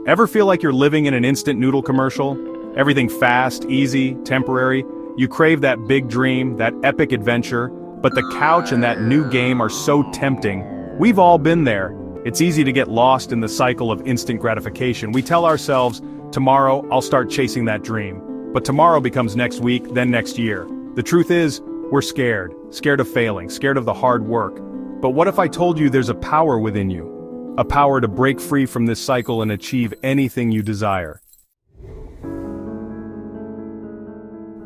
Ever feel like you're living in an instant noodle commercial? Everything fast, easy, temporary. You crave that big dream, that epic adventure, but the couch and that new game are so tempting. We've all been there. It's easy to get lost in the cycle of instant gratification. We tell ourselves, tomorrow I'll start chasing that dream. But tomorrow becomes next week, then next year. The truth is, we're scared of failing, scared of the hard work. But what if I told you there's a power within you? A power to break free from this cycle and achieve anything you desire.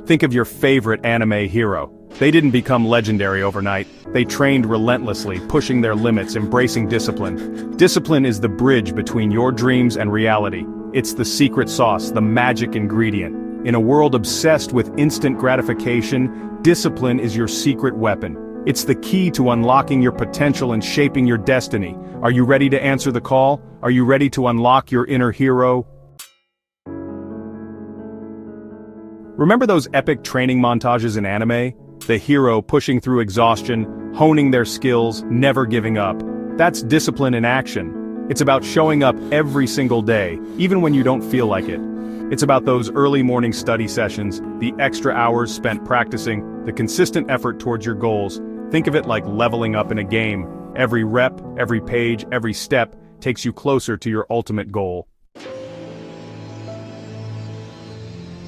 Think of your favorite anime hero. They didn't become legendary overnight. They trained relentlessly, pushing their limits, embracing discipline. Discipline is the bridge between your dreams and reality. It's the secret sauce, the magic ingredient. In a world obsessed with instant gratification, discipline is your secret weapon. It's the key to unlocking your potential and shaping your destiny. Are you ready to answer the call? Are you ready to unlock your inner hero? Remember those epic training montages in anime? The hero pushing through exhaustion, honing their skills, never giving up. That's discipline in action. It's about showing up every single day, even when you don't feel like it. It's about those early morning study sessions, the extra hours spent practicing, the consistent effort towards your goals. Think of it like leveling up in a game. Every rep, every page, every step takes you closer to your ultimate goal.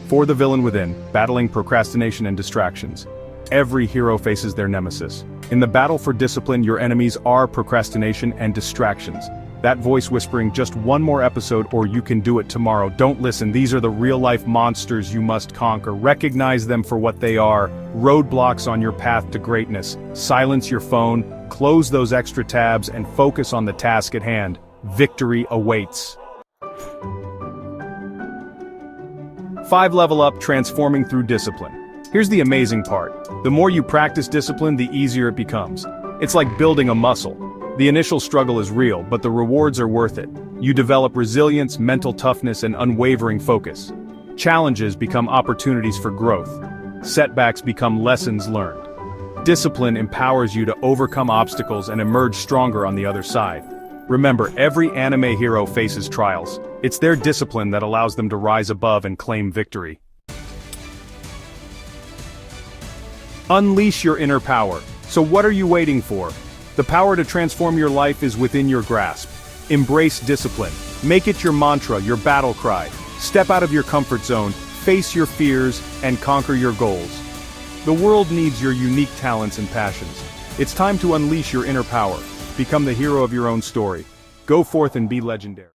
For the villain within, battling procrastination and distractions. Every hero faces their nemesis. In the battle for discipline, your enemies are procrastination and distractions. That voice whispering, just one more episode or you can do it tomorrow. Don't listen, these are the real-life monsters you must conquer. Recognize them for what they are, roadblocks on your path to greatness. Silence your phone, close those extra tabs, and focus on the task at hand. Victory awaits. 5 Level Up, transforming through discipline. Here's the amazing part. The more you practice discipline, the easier it becomes. It's like building a muscle. The initial struggle is real, but the rewards are worth it. You develop resilience, mental toughness, and unwavering focus. Challenges become opportunities for growth. Setbacks become lessons learned. Discipline empowers you to overcome obstacles and emerge stronger on the other side. Remember, every anime hero faces trials. It's their discipline that allows them to rise above and claim victory. Unleash your inner power. So what are you waiting for? The power to transform your life is within your grasp. Embrace discipline. Make it your mantra, your battle cry. Step out of your comfort zone, face your fears, and conquer your goals. The world needs your unique talents and passions. It's time to unleash your inner power. Become the hero of your own story. Go forth and be legendary.